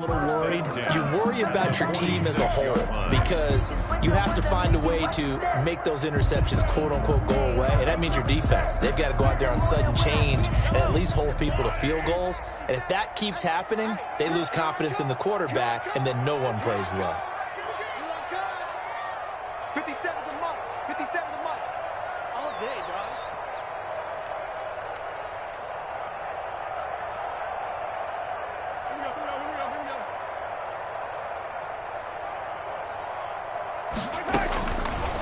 little worried? You worry about your team as a whole because you have to find a way to make those interceptions, quote-unquote, go away, and that means your defense. They've got to go out there on sudden change and at least hold people to field goals, and if that keeps happening, they lose confidence in the quarterback, and then no one plays well. 57 the month. 57 the month. All day, dog.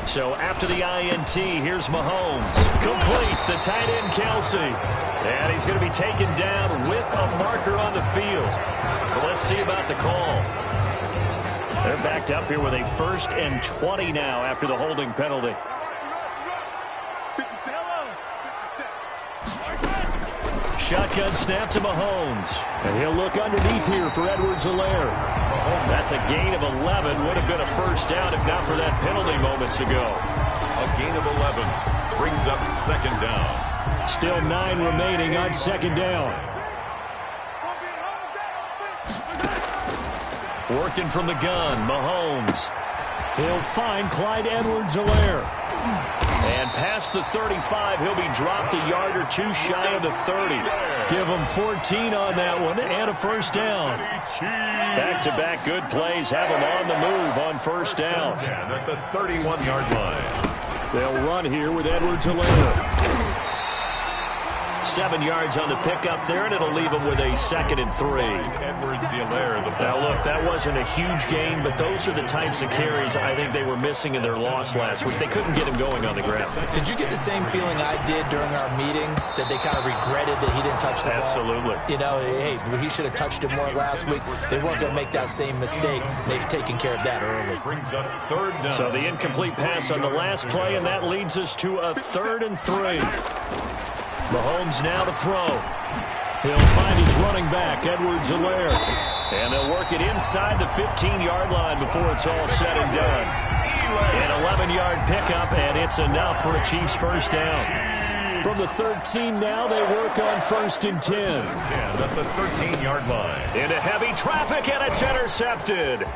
So after the INT, here's Mahomes. Complete, the tight end Kelsey. And he's going to be taken down with a marker on the field. So let's see about the call. They're backed up here with a 1st and 20 now after the holding penalty. Shotgun snap to Mahomes. And he'll look underneath here for Edwards-Helaire. That's a gain of 11. Would have been a first down if not for that penalty moments ago. A gain of 11 brings up 2nd down. Still 9 remaining on 2nd down. Working from the gun, Mahomes. He'll find Clyde Edwards-Helaire. And past the 35, he'll be dropped a yard or two shy of the 30. Give him 14 on that one and a first down. Back-to-back good plays have him on the move on first down. At the 31-yard line. They'll run here with Edwards-Helaire. 7 yards on the pickup there, and it'll leave him with a 2nd and 3. Edwards-Helaire. Now, look, that wasn't a huge gain, but those are the types of carries I think they were missing in their loss last week. They couldn't get him going on the ground. Did you get the same feeling I did during our meetings, that they kind of regretted that he didn't touch the ball? Absolutely. You know, hey, he should have touched it more last week. They weren't going to make that same mistake, and they've taken care of that early. Brings up 3rd down. So the incomplete pass on the last play, and that leads us to a 3rd and 3. Mahomes now to throw. He'll find his running back, Edwards-Helaire. And they'll work it inside the 15-yard line before it's all said and done. An 11-yard pickup, and it's enough for a Chiefs first down. From the 13 now, they work on 1st and 10. At the 13-yard line. Into heavy traffic, and it's intercepted.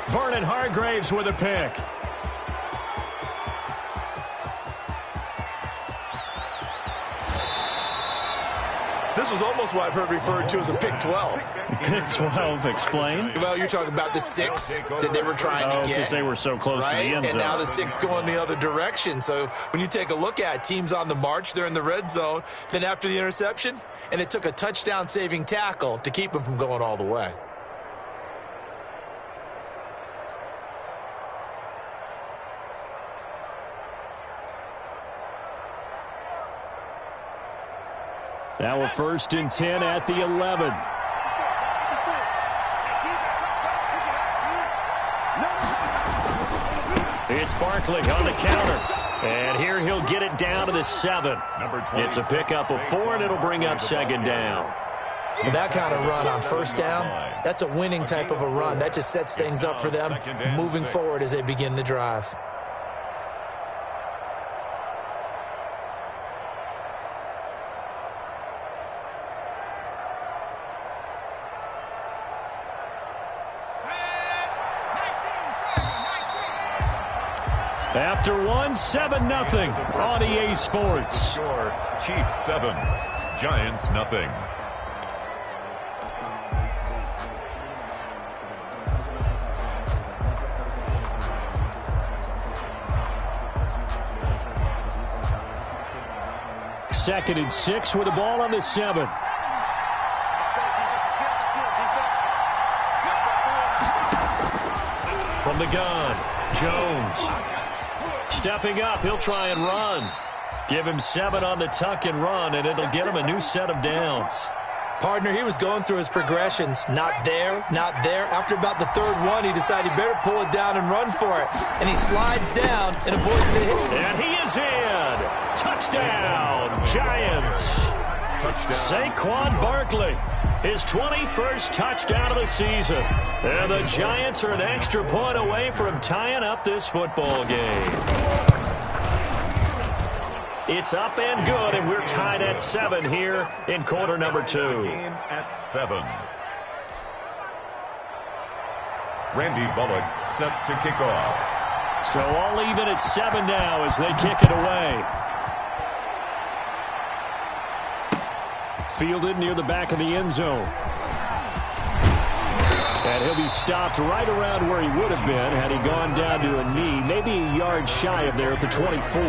Vernon Hargraves with a pick. This was almost what I've heard referred to as a Pick 12. Pick 12, explain. Well, you're talking about the 6 that they were trying to get. Because they were so close to the end zone. And now the 6 going the other direction. So when you take a look at teams on the march, they're in the red zone. Then after the interception, and it took a touchdown-saving tackle to keep them from going all the way. Now a 1st and 10 at the 11. It's Barkley on the counter. And here he'll get it down to the 7. It's a pickup of 4, and it'll bring up 2nd down. With that kind of run on first down, that's a winning type of a run. That just sets things up for them moving forward as they begin the drive. After 7-0 on EA Sports. Score, Chiefs 7, Giants nothing. Second and 6 with the ball on the 7. From the gun, Jones. Stepping up, he'll try and run. Give him 7 on the tuck and run, and it'll get him a new set of downs. Partner, he was going through his progressions. Not there, not there. After about the 3rd one, he decided he better pull it down and run for it. And he slides down and avoids the hit. And he is in. Touchdown, Giants. Touchdown. Saquon Barkley, his 21st touchdown of the season. And the Giants are an extra point away from tying up this football game. It's up and good, and we're tied at 7 here in quarter number 2. Game at 7. Randy Bullock set to kick off. So all even at 7 now as they kick it away. Fielded near the back of the end zone. And he'll be stopped right around where he would have been had he gone down to a knee, maybe a yard shy of there at the 24.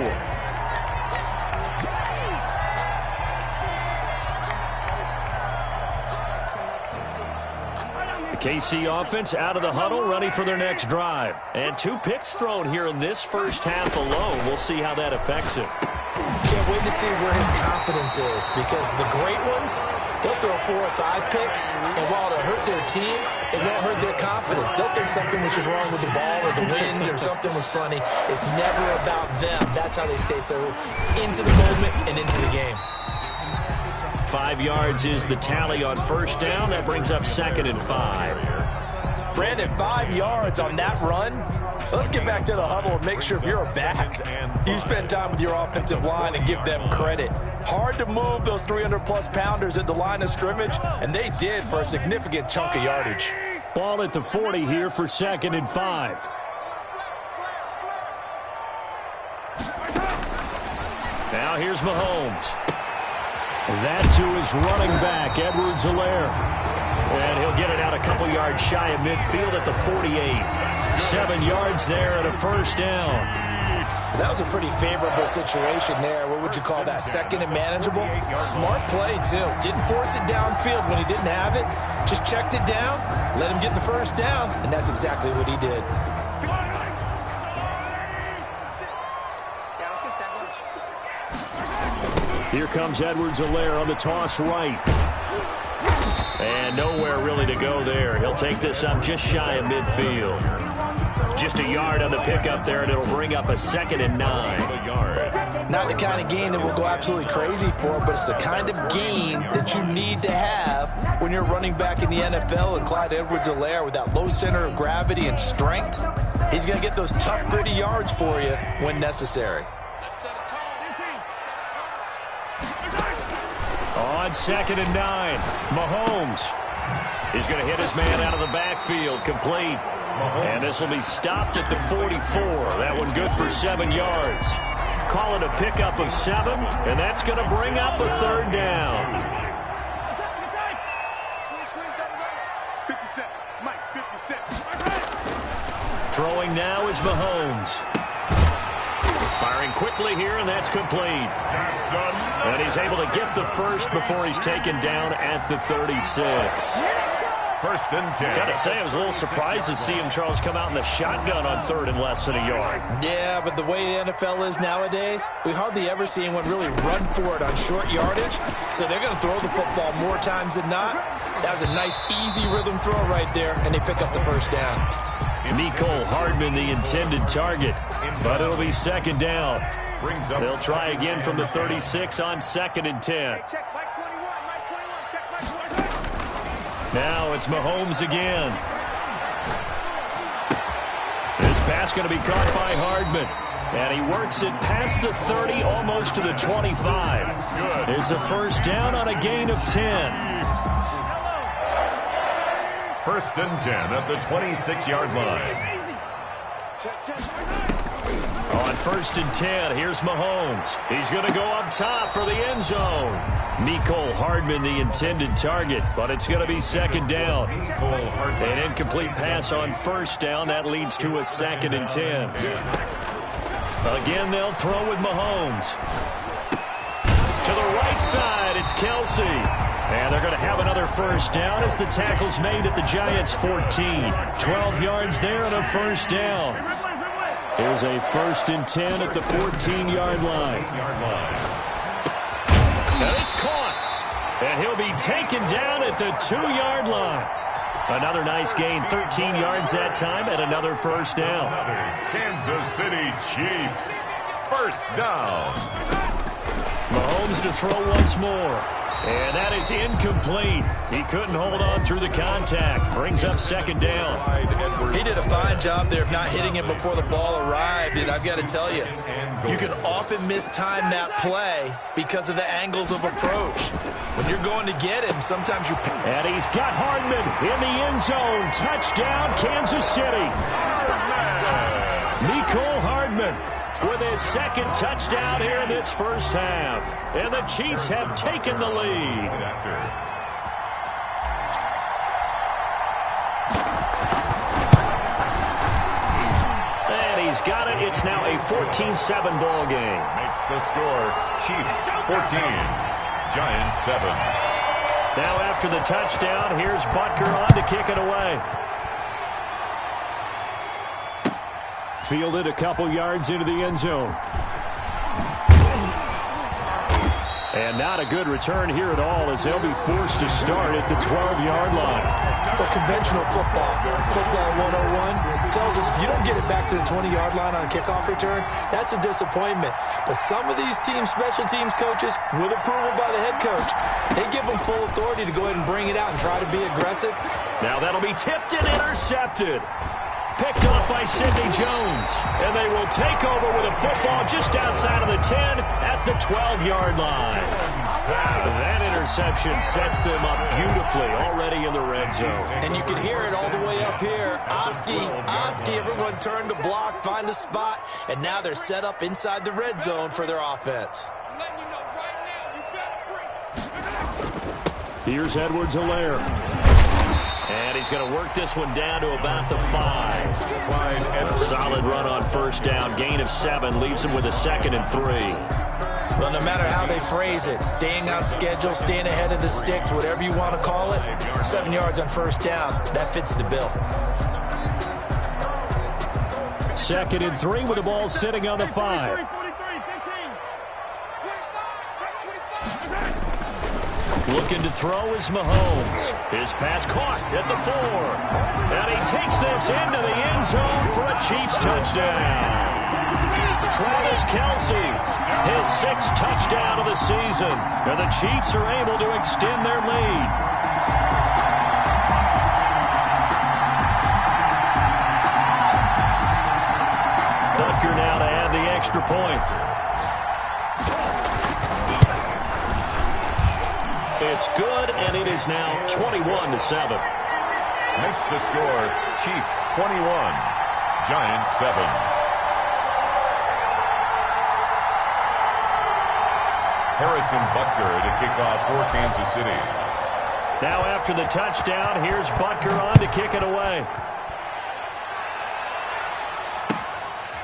The KC offense out of the huddle, ready for their next drive. And 2 picks thrown here in this first half alone. We'll see how that affects him. Can't wait to see where his confidence is, because the great ones, they'll throw 4 or 5 picks, and while it'll hurt their team, it won't hurt their confidence. They'll think something was just wrong with the ball or the wind or something was funny. It's never about them. That's how they stay so into the moment and into the game. 5 yards is the tally on first down. That brings up 2nd and 5. Brandon, 5 yards on that run. Let's get back to the huddle and make sure if you're a back, you spend time with your offensive line and give them credit. Hard to move those 300-plus pounders at the line of scrimmage, and they did for a significant chunk of yardage. Ball at the 40 here for 2nd and 5. Now here's Mahomes. That to his running back, Edwards-Helaire. And he'll get it out a couple yards shy of midfield at the 48. 7 yards there and a first down. That was a pretty favorable situation there. What would you call that? 2nd and manageable? Smart play, too. Didn't force it downfield when he didn't have it. Just checked it down, let him get the first down, and that's exactly what he did. Here comes Edwards-Helaire on the toss right. And nowhere really to go there. He'll take this up just shy of midfield. Just a yard on the pickup there, and it'll bring up a 2nd and 9. Not the kind of gain that we'll go absolutely crazy for, but it's the kind of gain that you need to have when you're running back in the NFL. And Clyde Edwards-Helaire, with that low center of gravity and strength, he's going to get those tough, gritty yards for you when necessary. On 2nd and 9, Mahomes is going to hit his man out of the backfield, complete. And this will be stopped at the 44. That one good for 7 yards. Call it a pickup of 7, and that's going to bring up a 3rd down. 57, Mike, 57. Throwing now is Mahomes. Firing quickly here, and that's complete. And he's able to get the first before he's taken down at the 36. 1st and 10. Gotta say, I was a little surprised to see him, Charles, come out in the shotgun on 3rd and less than a yard. Yeah, but the way the NFL is nowadays, we hardly ever see anyone really run for it on short yardage. So they're going to throw the football more times than not. That was a nice, easy rhythm throw right there, and they pick up the first down. Mecole Hardman, the intended target, but it'll be 2nd down. They'll try again from the 36 on 2nd and 10. Now it's Mahomes again. This pass going to be caught by Hardman. And he works it past the 30, almost to the 25. It's a first down on a gain of 10. 1st and 10 at the 26-yard line. On 1st and 10, here's Mahomes. He's going to go up top for the end zone. Mecole Hardman, the intended target, but it's going to be 2nd down. An incomplete pass on 1st down. That leads to a 2nd and 10. Again, they'll throw with Mahomes. To the right side, it's Kelsey. And they're going to have another first down as the tackle's made at the Giants' 14. 12 yards there and a first down. Here's a 1st and 10 at the 14-yard line. And it's caught. And he'll be taken down at the 2-yard line. Another nice gain, 13 yards that time, and another first down. Kansas City Chiefs. First down. Mahomes to throw once more. And that is incomplete. He couldn't hold on through the contact. Brings up second down. He did a fine job there of not hitting him before the ball arrived. And I've got to tell you, you can often mistime that play because of the angles of approach. When you're going to get him, sometimes you... And he's got Hardman in the end zone. Touchdown, Kansas City. Mecole Hardman with his second touchdown here in this first half. And the Chiefs have taken the lead. And he's got it. It's now a 14-7 ball game. Makes the score Chiefs 14, Giants 7. Now after the touchdown, here's Butker on to kick it away. Fielded a couple yards into the end zone. And not a good return here at all as they'll be forced to start at the 12-yard line. Well, conventional football 101, tells us if you don't get it back to the 20-yard line on a kickoff return, that's a disappointment. But some of these special teams coaches, with approval by the head coach, they give them full authority to go ahead and bring it out and try to be aggressive. Now that'll be tipped and intercepted. Picked off by Sidney Jones. And they will take over with a football just outside of the 10 at the 12-yard line. That interception sets them up beautifully already in the red zone. And you can hear it all the way up here. Oski, everyone turned to block, find a spot, and now they're set up inside the red zone for their offense. Here's Edwards-Helaire. And he's going to work this one down to about the 5. Solid run on first down. Gain of 7 leaves him with a 2nd and 3. Well, no matter how they phrase it, staying on schedule, staying ahead of the sticks, whatever you want to call it, 7 yards on first down, that fits the bill. 2nd and 3 with the ball sitting on the 5. Looking to throw is Mahomes. His pass caught at the 4. And he takes this into the end zone for a Chiefs touchdown. Travis Kelce, his 6th touchdown of the season. And the Chiefs are able to extend their lead. Butker now to add the extra point. It's good, and it is now 21-7. Makes the score Chiefs 21, Giants 7. Harrison Butker to kick off for Kansas City. Now after the touchdown, here's Butker on to kick it away.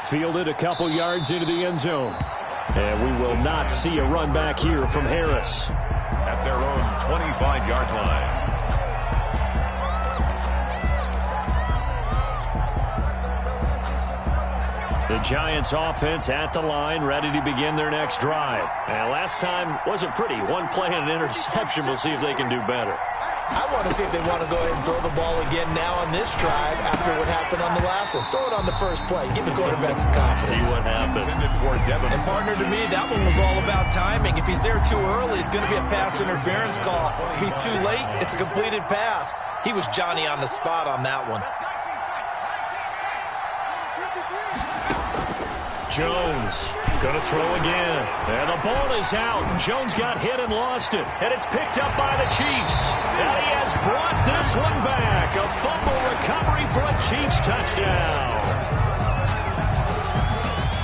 Fielded a couple yards into the end zone. And we will not see a run back here from Harris. At their own 25-yard line. The Giants offense at the line, ready to begin their next drive. And last time wasn't pretty. One play and an interception. We'll see if they can do better. I want to see if they want to go ahead and throw the ball again now on this drive after what happened on the last one. Throw it on the first play. Give the quarterback some confidence. See what happens. And partner, to me, that one was all about timing. If he's there too early, it's going to be a pass interference call. If he's too late, it's a completed pass. He was Johnny on the spot on that one. Jones going to throw again. And the ball is out. Jones got hit and lost it. And it's picked up by the Chiefs. And he has brought this one back. A fumble recovery for a Chiefs touchdown.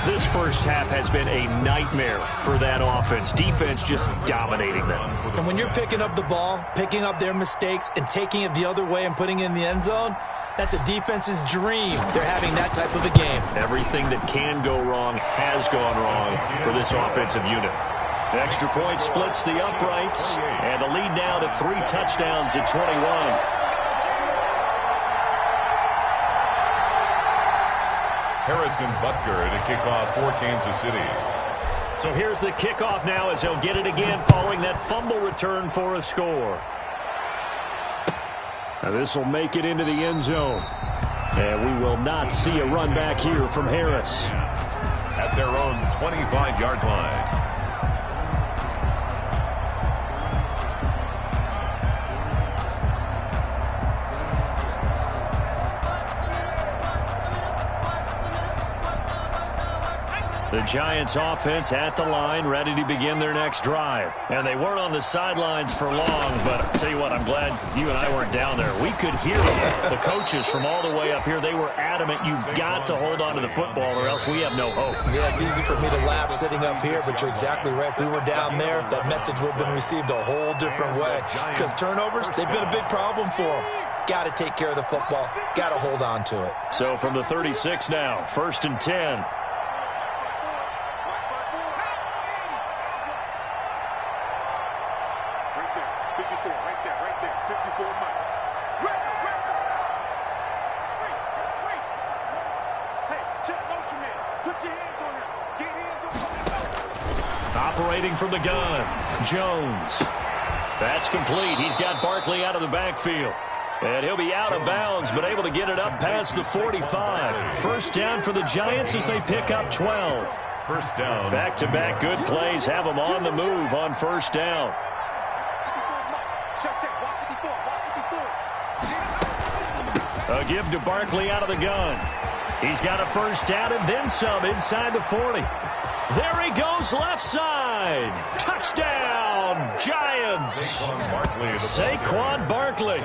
This first half has been a nightmare for that offense. Defense just dominating them. And when you're picking up the ball, picking up their mistakes, and taking it the other way and putting it in the end zone, that's a defense's dream. They're having that type of a game. Everything that can go wrong has gone wrong for this offensive unit. The extra point splits the uprights, and the lead now to 3 touchdowns at 21. Harrison Butker to kick off for Kansas City. So here's the kickoff now as they'll get it again following that fumble return for a score. Now this will make it into the end zone. And we will not see a run back here from Harris. At their own 25-yard line. The Giants offense at the line, ready to begin their next drive. And they weren't on the sidelines for long, but I'll tell you what, I'm glad you and I weren't down there. We could hear them. The coaches from all the way up here, they were adamant, you've got to hold on to the football or else we have no hope. Yeah, it's easy for me to laugh sitting up here, but you're exactly right. If we were down there, that message would have been received a whole different way. Because turnovers, they've been a big problem for them. Got to take care of the football. Got to hold on to it. So from the 36 now, 1st and 10. Operating from the gun, Jones. That's complete. He's got Barkley out of the backfield. And he'll be out of bounds, but able to get it up past the 45. First down for the Giants as they pick up 12. First down. Back-to-back good plays have them on the move on first down. A give to Barkley out of the gun. He's got a first down and then some inside the 40. There he goes, left side. Touchdown, Giants. Saquon Barkley.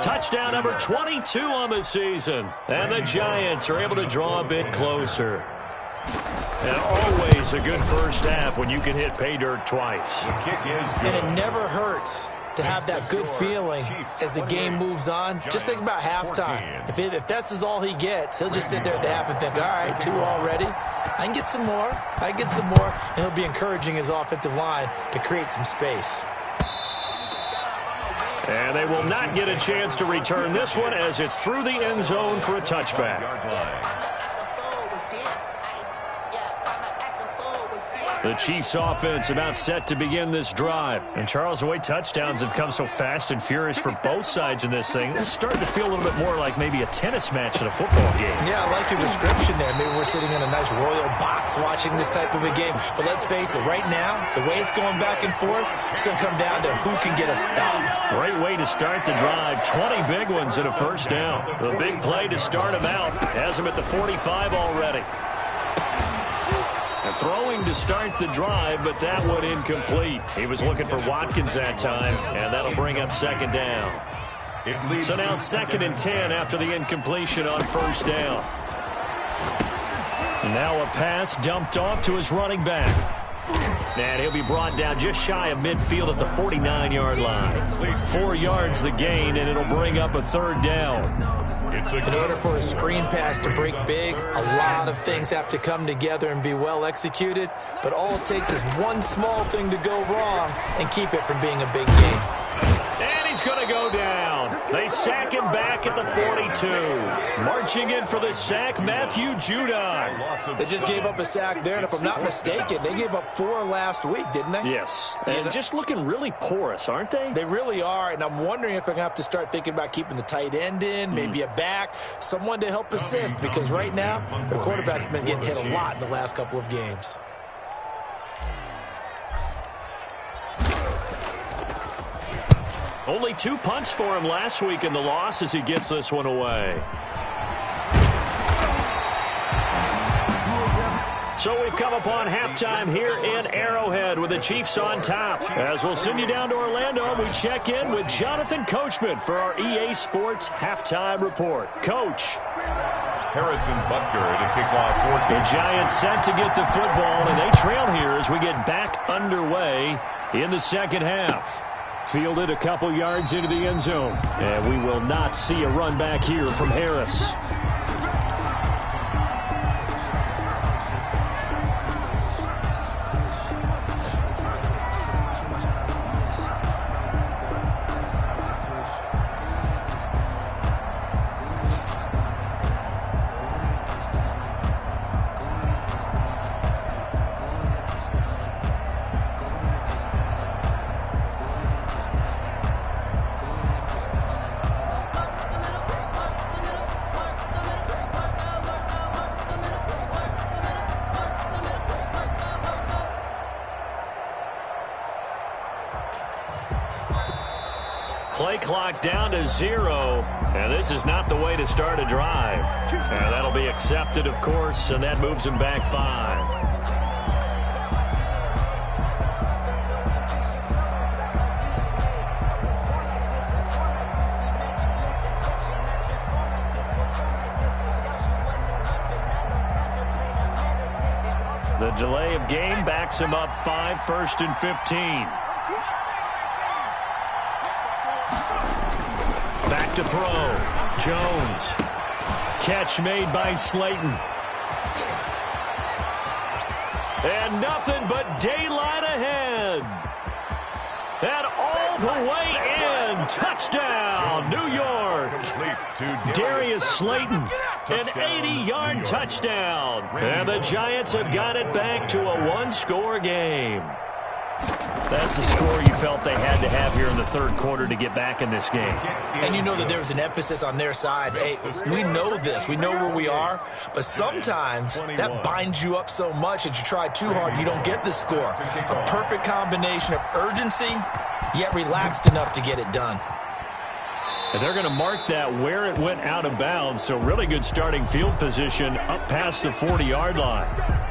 Touchdown number 22 on the season. And the Giants are able to draw a bit closer. And always a good first half when you can hit pay dirt twice. The kick is good. And it never hurts to have that good feeling as the game moves on. Just think about halftime. If that's all he gets, he'll just sit there at the half and think, all right, 2 already. I can get some more. I can get some more. And he'll be encouraging his offensive line to create some space. And they will not get a chance to return this one as it's through the end zone for a touchback. The Chiefs offense about set to begin this drive. And Charles, the way touchdowns have come so fast and furious for both sides in this thing, it's starting to feel a little bit more like maybe a tennis match than a football game. Yeah, I like your description there. Maybe we're sitting in a nice royal box watching this type of a game. But let's face it, right now, the way it's going back and forth, it's going to come down to who can get a stop. Great way to start the drive. 20 big ones and a first down. The big play to start him out. Has him at the 45 already. Throwing to start the drive, but that one incomplete. He was looking for Watkins that time, and that'll bring up second down. So now 2nd and 10 after the incompletion on first down. And now a pass dumped off to his running back. And he'll be brought down just shy of midfield at the 49-yard line. 4 yards the gain, and it'll bring up a third down. In order for a screen pass to break big, a lot of things have to come together and be well executed. But all it takes is one small thing to go wrong and keep it from being a big game. And he's going to go down. They sack him back at the 42. Marching in for the sack, Matthew Judon. They just gave up a sack there, and if I'm not mistaken, they gave up 4 last week, didn't they? Yes. And just looking really porous, aren't they? They really are, and I'm wondering if I'm going to have to start thinking about keeping the tight end in, maybe a back, someone to help assist, because right now, their quarterback's been getting hit a lot in the last couple of games. Only 2 punts for him last week in the loss as he gets this one away. So we've come upon halftime here in Arrowhead with the Chiefs on top. As we'll send you down to Orlando, we check in with Jonathan Coachman for our EA Sports Halftime Report. Coach. Harrison Butker to kick off. The Giants set to get the football, and they trail here as we get back underway in the second half. Fielded a couple yards into the end zone. And we will not see a run back here from Harris. Play clock down to 0, and this is not the way to start a drive. And that'll be accepted, of course, and that moves him back 5. The delay of game backs him up 5, 1st and 15. Back to throw. Jones. Catch made by Slayton. And nothing but daylight ahead. And all the way in. Touchdown, New York. Darius Slayton, an 80-yard touchdown. And the Giants have got it back to a one-score game. That's the score you felt they had to have here in the third quarter to get back in this game. And you know that there was an emphasis on their side. Hey, we know this. We know where we are. But sometimes that binds you up so much that you try too hard, you don't get the score. A perfect combination of urgency, yet relaxed enough to get it done. And they're going to mark that where it went out of bounds. So really good starting field position up past the 40-yard line.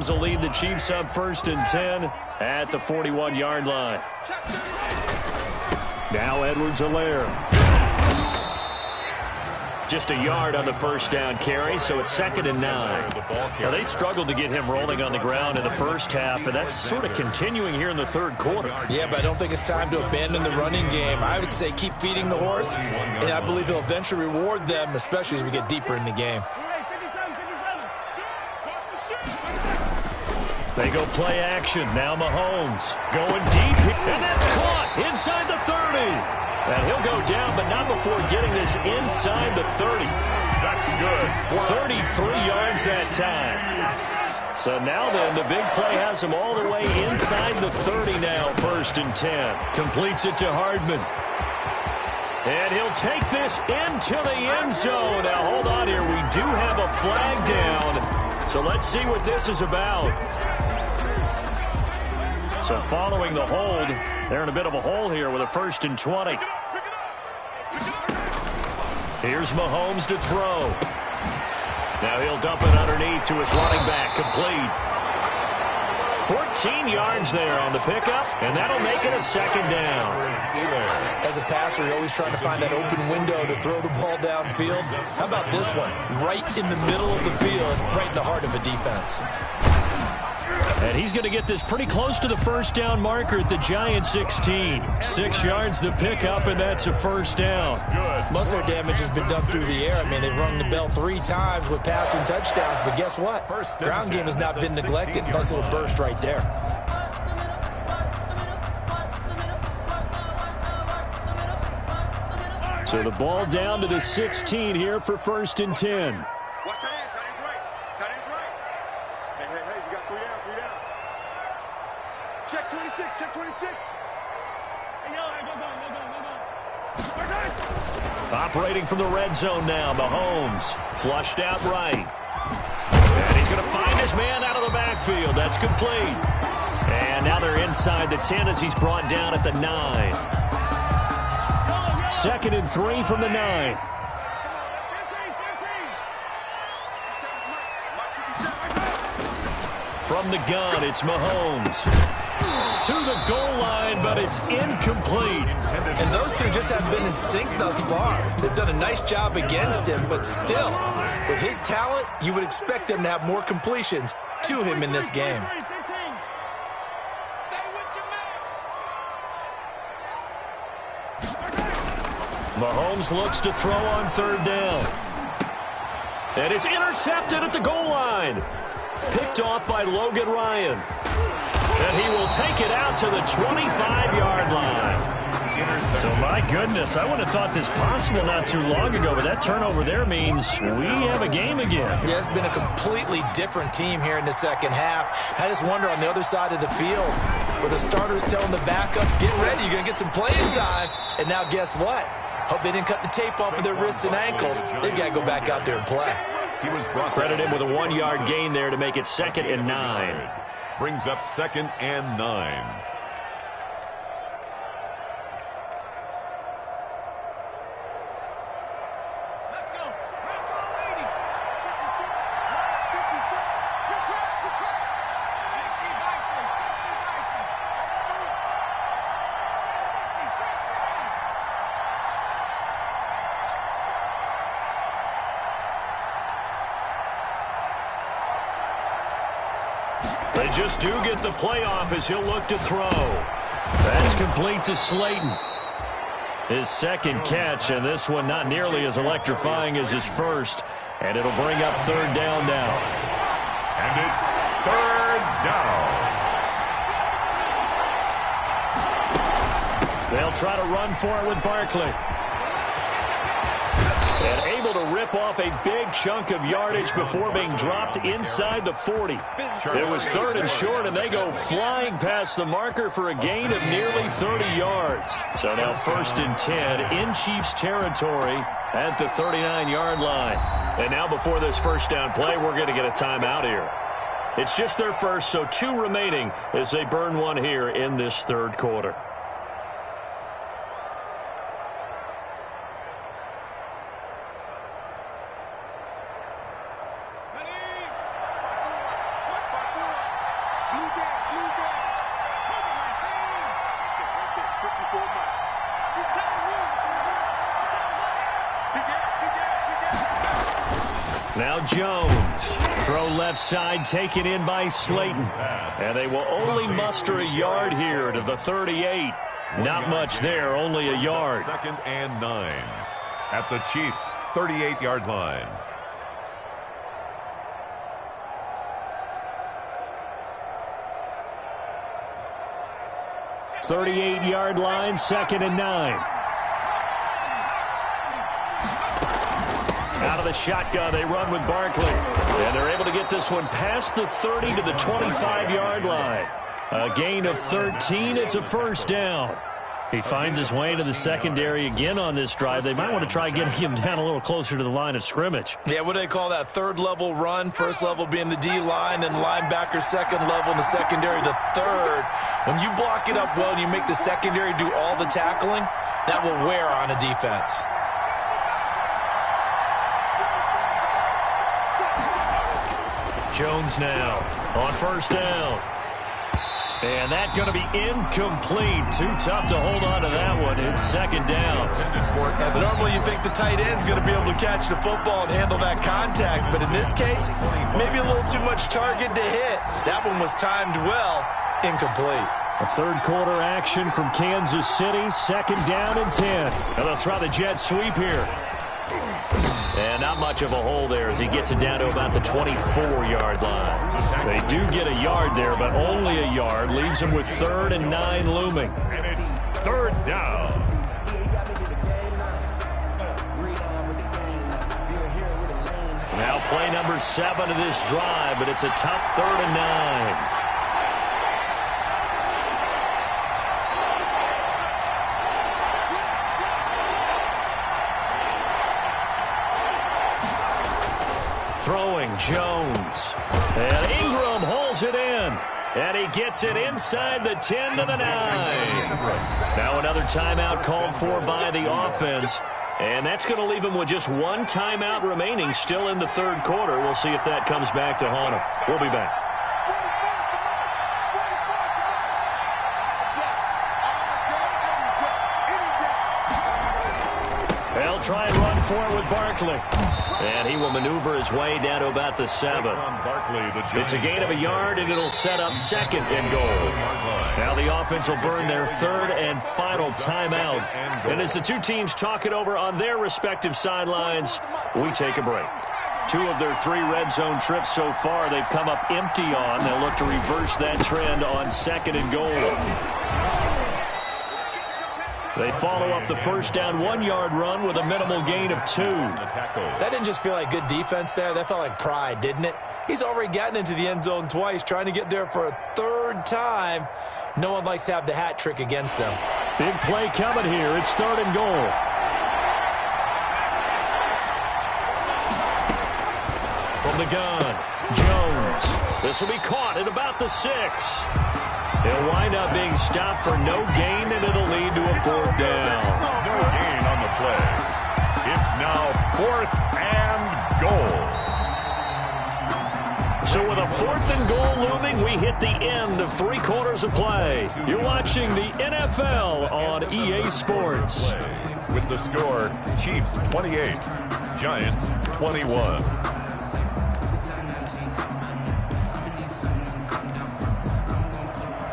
Will lead the Chiefs up 1st and 10 at the 41-yard line. Now Edwards-Helaire. Just a yard on the first down carry, so it's 2nd and 9. Now, they struggled to get him rolling on the ground in the first half, and that's sort of continuing here in the third quarter. Yeah, but I don't think it's time to abandon the running game. I would say keep feeding the horse, and I believe he'll eventually reward them, especially as we get deeper in the game. They go play action. Now Mahomes going deep. And that's caught inside the 30. And he'll go down, but not before getting this inside the 30. That's good. 33 yards that time. So now then, the big play has him all the way inside the 30 now, 1st and 10. Completes it to Hardman. And he'll take this into the end zone. Now, hold on here. We do have a flag down. So let's see what this is about. So following the hold, they're in a bit of a hole here with a 1st and 20. Here's Mahomes to throw. Now he'll dump it underneath to his running back, complete. 14 yards there on the pickup, and that'll make it a 2nd down. As a passer, you're always trying to find that open window to throw the ball downfield. How about this one? Right in the middle of the field, right in the heart of a defense. And he's going to get this pretty close to the first down marker at the Giants 16. 6 yards the pickup, and that's a 1st down. Most of their damage has been done through the air. I mean, they've rung the bell 3 times with passing touchdowns, but guess what? Ground game has not been neglected. Nice little burst right there. So the ball down to the 16 here for 1st and 10. Watch tight end. Tight end's right. Tight end's right. Hey, you got 3 down, 3 down. Check 26, check 26. Hey, yo, go. Operating from the red zone now, Mahomes. Flushed out right. And he's going to find his man out of the backfield. That's complete. And now they're inside the 10 as he's brought down at the 9. 2nd and 3 from the 9. From the gun, it's Mahomes. To the goal line, but it's incomplete. And those two just haven't been in sync thus far. They've done a nice job against him, but still, with his talent, you would expect them to have more completions to him in this game. Mahomes looks to throw on 3rd down. And it's intercepted at the goal line. Picked off by Logan Ryan. And he will take it out to the 25-yard line. So, my goodness, I would have thought this possible not too long ago, but that turnover there means we have a game again. Yeah, it's been a completely different team here in the second half. I just wonder on the other side of the field, where the starters telling the backups, get ready, you're going to get some playing time. And now guess what? Hope they didn't cut the tape off of their wrists and ankles. They've got to go back out there and play. Credit him with a 1-yard gain there to make it 2nd and 9. Brings up 2nd and 9. They just do get the playoff as he'll look to throw. That's complete to Slayton. His second catch, and this one not nearly as electrifying as his first. And it'll bring up third down now. And it's third down. They'll try to run for it with Barkley. And able to rip off a big chunk of yardage before being dropped inside the 40. It was third and short, and they go flying past the marker for a gain of nearly 30 yards. So now first and 10 in Chiefs territory at the 39-yard line. And now before this first down play, we're going to get a timeout here. It's just their first, so 2 remaining as they burn one here in this third quarter. Now Jones, throw left side, taken in by Slayton. And they will only muster a yard here to the 38. Not much there, only a yard. Second and 9 at the Chiefs' 38-yard line. .38-yard line, second and 9. Out of the shotgun, they run with Barkley. And they're able to get this one past the 30 to the 25-yard line. A gain of 13, it's a first down. He finds his way into the secondary again on this drive. They might want to try getting him down a little closer to the line of scrimmage. Yeah, what do they call that? Third level run, first level being the D-line, and linebacker second level, and the secondary the third. When you block it up well and you make the secondary do all the tackling, that will wear on a defense. Jones now on first down. And that's going to be incomplete. Too tough to hold on to that one. It's second down. Normally you think the tight end's going to be able to catch the football and handle that contact. But in this case, maybe a little too much target to hit. That one was timed well. Incomplete. A third quarter action from Kansas City. Second down and 10. And they'll try the jet sweep here. And not much of a hole there as he gets it down to about the 24-yard line. They do get a yard there, but only a yard. Leaves them with third and 9 looming. And it's third down. Now play number 7 of this drive, but it's a tough third and 9. Throwing Jones. And Ingram hauls it in. And he gets it inside the 10 to the 9. Now another timeout called for by the offense. And that's going to leave him with just one timeout remaining still in the third quarter. We'll see if that comes back to haunt him. We'll be back. They'll try and run for it with Barkley. And he will maneuver his way down to about the 7. It's a gain of a yard, and it'll set up second and goal. Now the offense will burn their third and final timeout. And as the two teams talk it over on their respective sidelines, we take a break. 2 of their 3 red zone trips so far they've come up empty on. They'll look to reverse that trend on second and goal. They follow up the first down 1-yard run with a minimal gain of 2. That didn't just feel like good defense there. That felt like pride, didn't it? He's already gotten into the end zone twice, trying to get there for a third time. No one likes to have the hat trick against them. Big play coming here. It's third and goal. From the gun, Jones. This will be caught at about the 6. He'll wind up being stopped for no gain, and it'll lead to a fourth down. No gain on the play. It's now 4th and goal. So with a 4th and goal looming, we hit the end of 3 quarters of play. You're watching the NFL on EA Sports. With the score, Chiefs 28, Giants 21.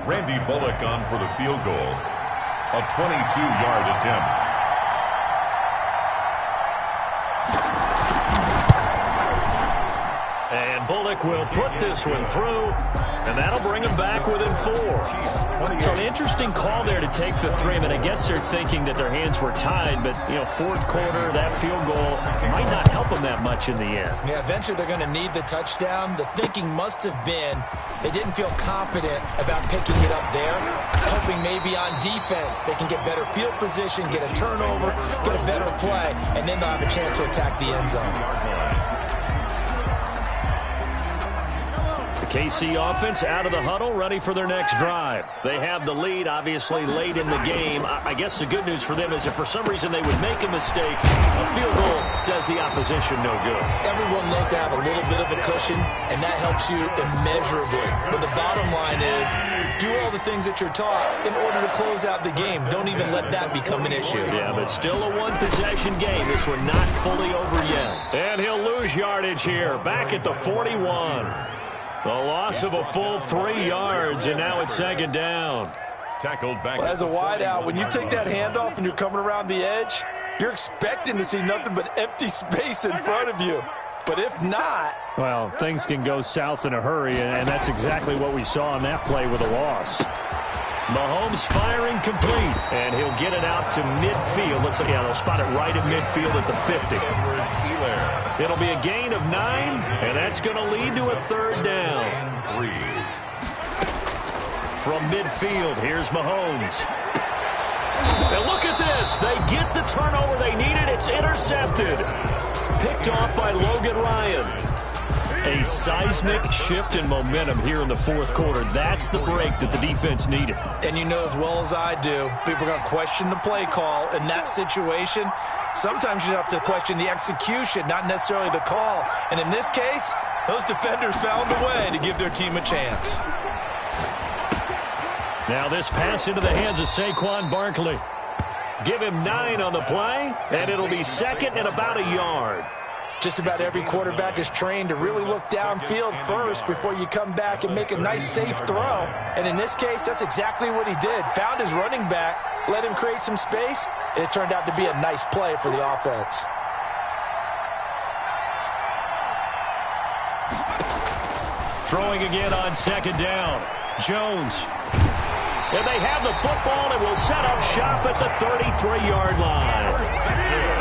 Randy Bullock on for the field goal. A 22-yard attempt. And Bullock will put this one through, and that'll bring him back within 4. So an interesting call there to take the 3. I mean, I guess they're thinking that their hands were tied, but, you know, fourth quarter, that field goal might not help them that much in the end. Yeah, eventually they're going to need the touchdown. The thinking must have been they didn't feel confident about picking it up there, hoping maybe on defense they can get better field position, get a turnover, get a better play, and then they'll have a chance to attack the end zone. The KC offense out of the huddle, ready for their next drive. They have the lead, obviously, late in the game. I guess the good news for them is if for some reason they would make a mistake, a field goal does the opposition no good. Everyone loves to have a little bit of a cushion, and that helps you immeasurably. But the bottom line is, do all the things that you're taught in order to close out the game. Don't even let that become an issue. Yeah, but still a one-possession game. This one not fully over yet. And he'll lose yardage here, back at the 41. The loss of a full 3 yards, and now it's second down. Tackled back. Well, as a wideout, when you take that handoff and you're coming around the edge, you're expecting to see nothing but empty space in front of you. But if not... Well, things can go south in a hurry, and that's exactly what we saw on that play with a loss. Mahomes firing complete, and he'll get it out to midfield. Looks like, yeah, they'll spot it right at midfield at the 50. It'll be a gain of 9, and that's going to lead to a third down. From midfield, here's Mahomes. And look at this. They get the turnover they needed. It's intercepted. Picked off by Logan Ryan. A seismic shift in momentum here in the fourth quarter. That's the break that the defense needed. And you know as well as I do, people are going to question the play call in that situation. Sometimes you have to question the execution, not necessarily the call. And in this case, those defenders found a way to give their team a chance. Now this pass into the hands of Saquon Barkley. Give him 9 on the play, and it'll be second and about a yard. Just about every quarterback is trained to really look downfield first before you come back and make a nice, safe throw. And in this case, that's exactly what he did. Found his running back, let him create some space, and it turned out to be a nice play for the offense. Throwing again on second down. Jones. And they have the football and will set up shop at the 33-yard line.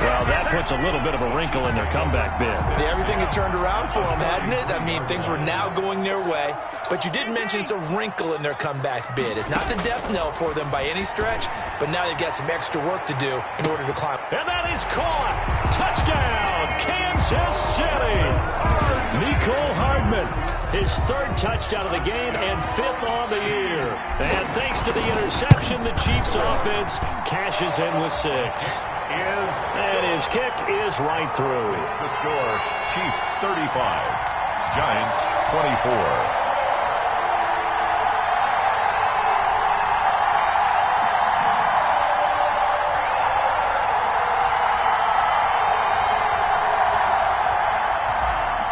Well, that puts a little bit of a wrinkle in their comeback bid. Yeah, everything had turned around for them, hadn't it? I mean, things were now going their way. But you did mention it's a wrinkle in their comeback bid. It's not the death knell for them by any stretch, but now they've got some extra work to do in order to climb. And that is caught. Touchdown, Kansas City. Nicole Hardman, his 3rd touchdown of the game and 5th on the year. And thanks to the interception, the Chiefs offense cashes in with 6. And his kick is right through. It's the score. Chiefs 35, Giants 24.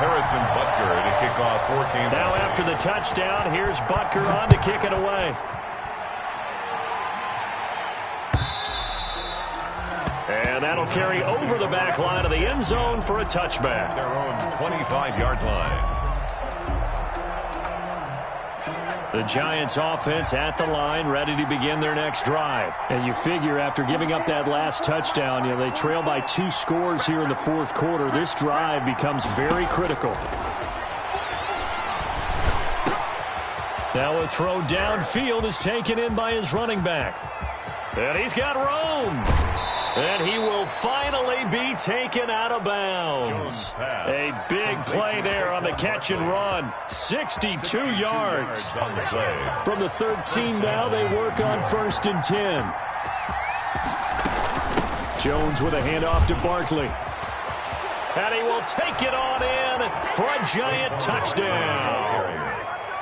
Harrison Butker to kick off for Kansas. Now after the touchdown, here's Butker on to kick it away. And that'll carry over the back line of the end zone for a touchback. Their own 25-yard line. The Giants offense at the line, ready to begin their next drive. And you figure after giving up that last touchdown, you know, they trail by 2 scores here in the fourth quarter. This drive becomes very critical. Now a throw downfield is taken in by his running back. And he's got room. And he will finally be taken out of bounds. A big play there on the catch and run. 62 yards. From the 13 now, they work on 1st and 10. Jones with a handoff to Barkley. And he will take it on in for a giant touchdown.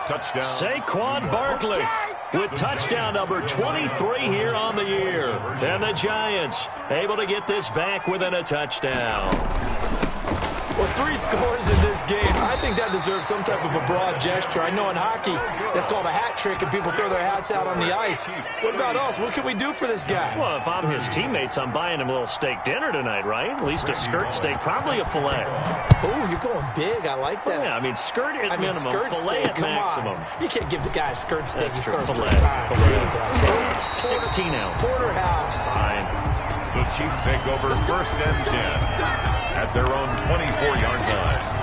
Saquon Barkley with touchdown number 23 here on the year. And the Giants able to get this back within a touchdown. Well, With 3 scores in this game, I think that deserves some type of a broad gesture. I know in hockey, that's called a hat trick, and people throw their hats out on the ice. What about us? What can we do for this guy? Well, if I'm his teammates, I'm buying him a little steak dinner tonight, right? At least a skirt steak, probably a filet. Oh, you're going big. I like that. Well, yeah, I mean, skirt at minimum, skirt filet steak, at come maximum. on. You can't give the guy a skirt steak. That's He's true. first Filet. time. There you go. 16 ounce. Porterhouse. Fine. The Chiefs take over 1st and 10 at their own 24-yard line.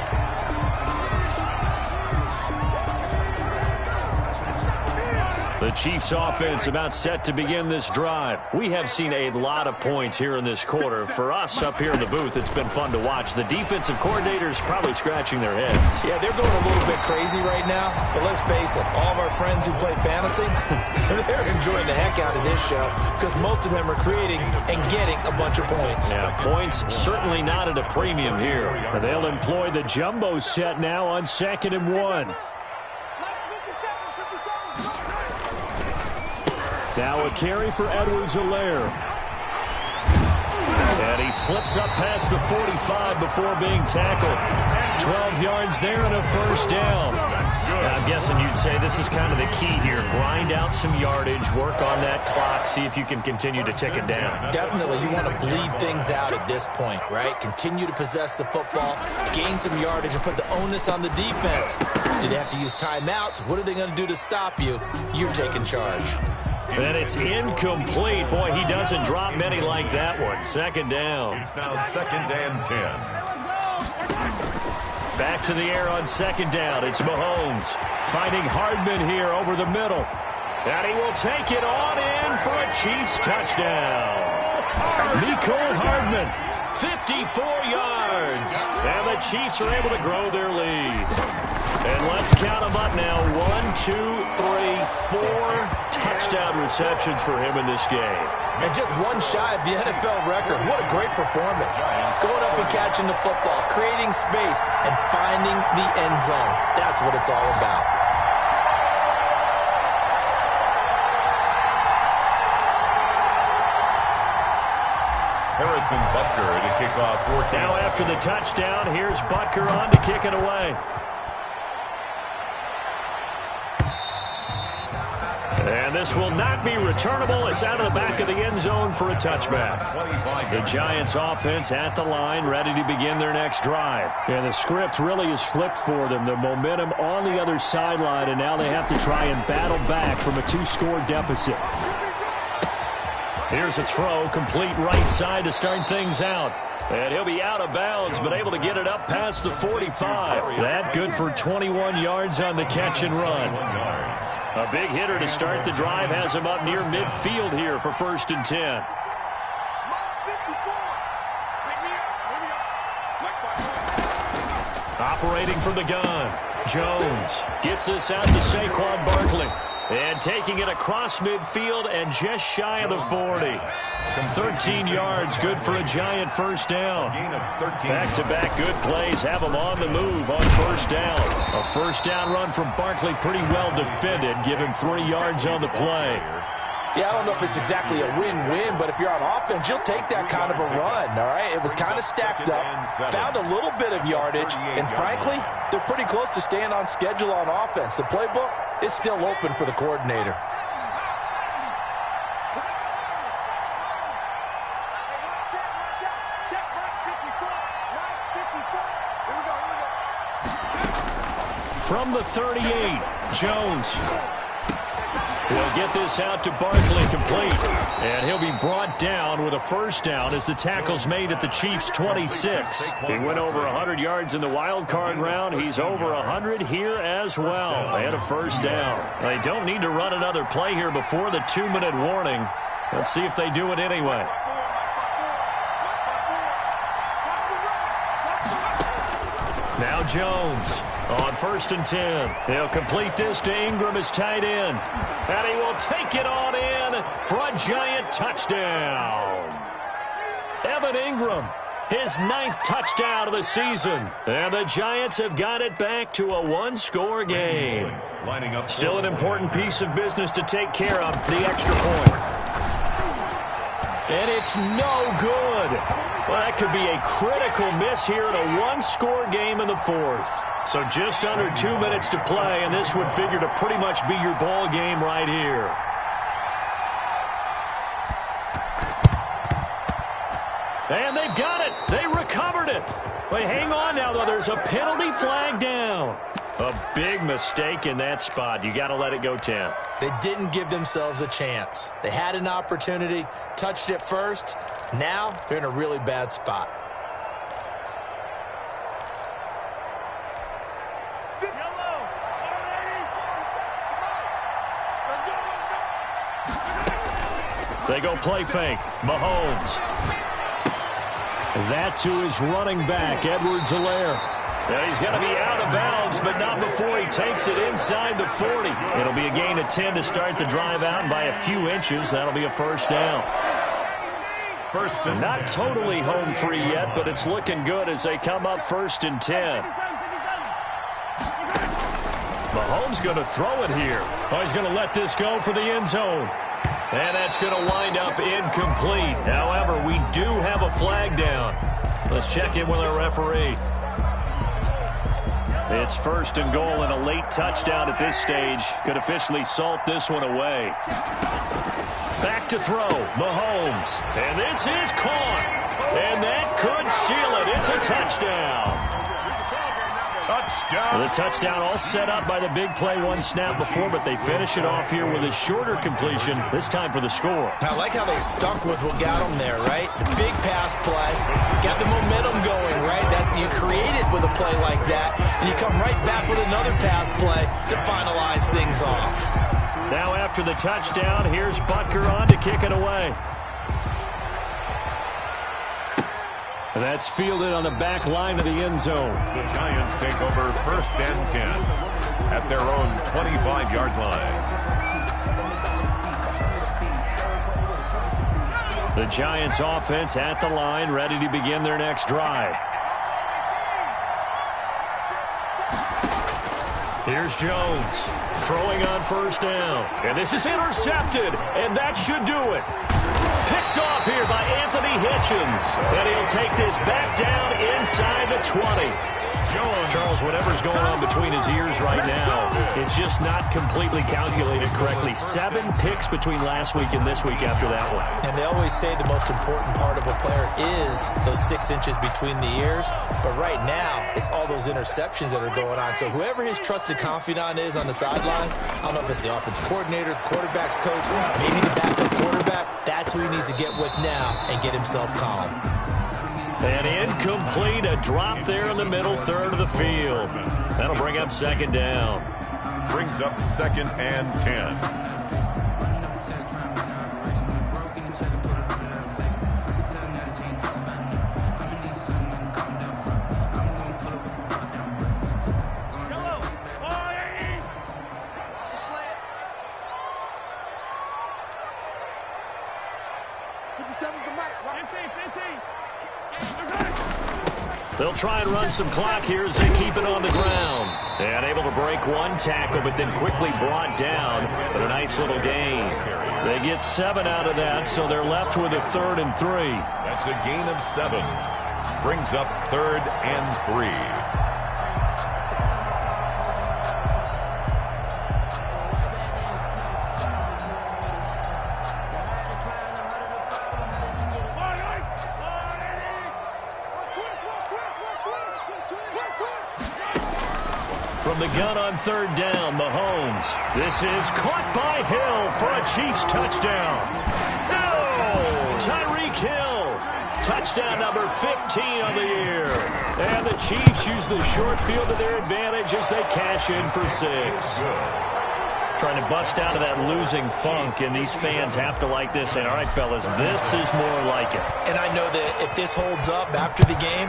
The Chiefs offense about set to begin this drive. We have seen a lot of points here in this quarter. For us up here in the booth, it's been fun to watch. The defensive coordinators probably scratching their heads. Yeah, they're going a little bit crazy right now. But let's face it, all of our friends who play fantasy, they're enjoying the heck out of this show because most of them are creating and getting a bunch of points. Yeah, points certainly not at a premium here. But they'll employ the jumbo set now on 2nd and 1. Now a carry for Edwards-Helaire. And he slips up past the 45 before being tackled. 12 yards there and a first down. I'm guessing you'd say this is kind of the key here. Grind out some yardage, work on that clock, see if you can continue to tick it down. Definitely, you want to bleed things out at this point, right? Continue to possess the football, gain some yardage, and put the onus on the defense. Do they have to use timeouts? What are they going to do to stop you? You're taking charge. And it's incomplete. Boy, he doesn't drop many like that one. 2nd down. It's now 2nd and 10. Back to the air on 2nd down. It's Mahomes finding Hardman here over the middle. And he will take it on in for a Chiefs touchdown. Mecole Hardman, 54 yards. And the Chiefs are able to grow their lead. And let's count them up now. 1, 2, 3, 4 touchdown receptions for him in this game. And just one shy of the NFL record. What a great performance. Going up and catching the football, creating space, and finding the end zone. That's what it's all about. Harrison Butker to kick off 4th. Now after the touchdown, here's Butker on to kick it away. And this will not be returnable. It's out of the back of the end zone for a touchback. The Giants offense at the line, ready to begin their next drive. And the script really is flipped for them. The momentum on the other sideline, and now they have to try and battle back from a 2-score deficit. Here's a throw, complete right side to start things out. And he'll be out of bounds, but able to get it up past the 45. That good for 21 yards on the catch and run. A big hitter to start the drive has him up near midfield here for 1st and 10. Operating from the gun, Jones gets this out to Saquon Barkley. And taking it across midfield and just shy of the 40. 13 yards, good for a Giant first down. Back-to-back good plays have them on the move on 1st down. A 1st down run from Barkley, pretty well defended. Give him 3 yards on the play. Yeah, I don't know if it's exactly a win-win, but if you're on offense, you'll take that kind of a run, all right? It was kind of stacked up, found a little bit of yardage, and frankly, they're pretty close to staying on schedule on offense. The playbook is still open for the coordinator. From the 38, Jones. He'll get this out to Barkley, complete. And he'll be brought down with a 1st down as the tackle's made at the Chiefs' 26. He went over 100 yards in the wild card round. He's over 100 here as well. They had a 1st down. They don't need to run another play here before the 2-minute warning. Let's see if they do it anyway. Now Jones on 1st and 10. He'll complete this to Ingram as tight end. And he will take it on in for a Giant touchdown. Evan Ingram, his 9th touchdown of the season. And the Giants have got it back to a 1-score game. Still an important piece of business to take care of, the extra point. And it's no good. Well, that could be a critical miss here in a one-score game in the fourth. So just under 2 minutes to play, and this would figure to pretty much be your ball game right here. And they've got it. They recovered it. But hang on now, though. There's a penalty flag down. A big mistake in that spot. You got to let it go 10. They didn't give themselves a chance. They had an opportunity, touched it first. Now they're in a really bad spot. They go play fake. Mahomes. That to his running back, Edwards-Helaire. Now he's going to be out of bounds, but not before he takes it inside the 40. It'll be a gain of 10 to start the drive out, and by a few inches, that'll be a first down. Not totally home free yet, but it's looking good as they come up 1st and 10. Mahomes going to throw it here. Oh, he's going to let this go for the end zone. And that's going to wind up incomplete. However, we do have a flag down. Let's check in with our referee. It's 1st and goal, and a late touchdown at this stage could officially salt this one away. Back to throw, Mahomes. And this is caught. And that could seal it. It's a touchdown. Touchdown. The touchdown all set up by the big play, one snap before, but they finish it off here with a shorter completion, this time for the score. I like how they stuck with what got them there, right? The big pass play, got the momentum going, right? That's you create it with a play like that, and you come right back with another pass play to finalize things off. Now after the touchdown, here's Butker on to kick it away. And that's fielded on the back line of the end zone. The Giants take over 1st and 10 at their own 25-yard line. The Giants offense at the line, ready to begin their next drive. Here's Jones throwing on 1st down. And this is intercepted, and that should do it. Picked off here by Anthony Hitchens. And he'll take this back down inside the 20. Charles, whatever's going on between his ears right now, it's just not completely calculated correctly. 7 picks between last week and this week after that one. And they always say the most important part of a player is those 6 inches between the ears. But right now, it's all those interceptions that are going on. So whoever his trusted confidant is on the sidelines, I don't know if it's the offensive coordinator, the quarterback's coach, maybe the backup quarterback, that's who he needs to get with now and get himself calm. And incomplete, a drop there in the middle third of the field. That'll bring up 2nd down. Brings up 2nd and 10. They'll try and run some clock here as they keep it on the ground. And able to break one tackle, but then quickly brought down. But a nice little gain. They get 7 out of that, so they're left with a 3rd and 3. That's a gain of 7. Brings up 3rd and 3. From the gun on 3rd down, Mahomes. This is caught by Hill for a Chiefs touchdown. No! Tyreek Hill. Touchdown number 15 on the year. And the Chiefs use the short field to their advantage as they cash in for 6. Trying to bust out of that losing funk, and these fans have to like this. And all right, fellas, this is more like it. And I know that if this holds up after the game,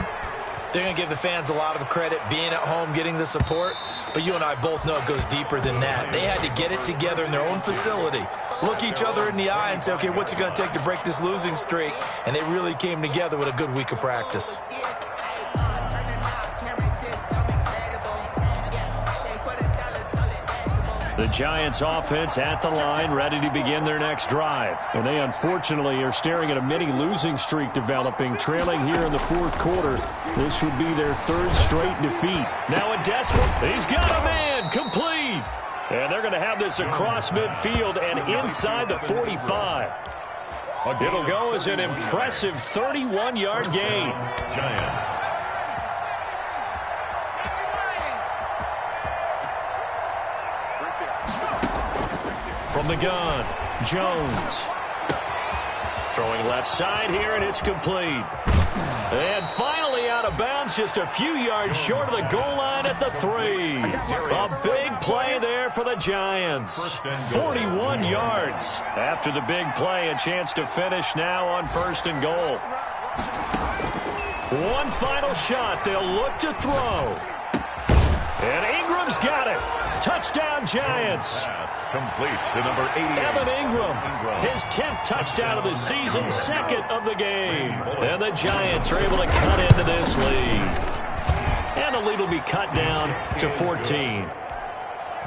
they're going to give the fans a lot of credit being at home, getting the support. But you and I both know it goes deeper than that. They had to get it together in their own facility, look each other in the eye and say, okay, what's it going to take to break this losing streak? And they really came together with a good week of practice. The Giants offense at the line, ready to begin their next drive. And they unfortunately are staring at a mini losing streak developing, trailing here in the fourth quarter. This would be their third straight defeat. Now a desperate, he's got a man, complete. And they're going to have this across midfield and inside the 45. It'll go as an impressive 31-yard gain. Giants. From the gun, Jones. Throwing left side here, and it's complete. And finally out of bounds, just a few yards short of the goal line at the 3. A big play there for the Giants. 41 yards. After the big play, a chance to finish now on 1st and goal. One final shot. They'll look to throw. And Ingram's got it. Touchdown, Giants. Complete to number 88. Evan Ingram, his 10th touchdown of the season, 2nd of the game. And the Giants are able to cut into this lead. And the lead will be cut down to 14.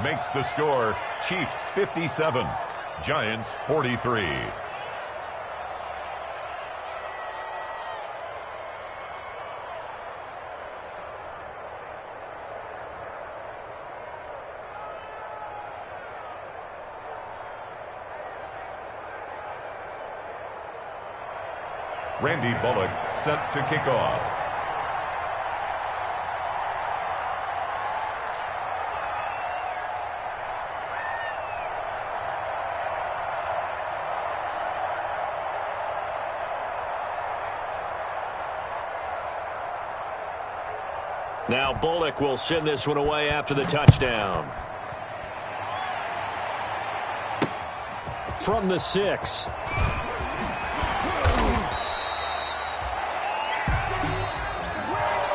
Makes the score Chiefs 57, Giants 43. Randy Bullock set to kick off. Now Bullock will send this one away after the touchdown. From the 6.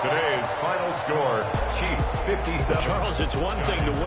Today's final score, Chiefs 57. Charles, it's one thing to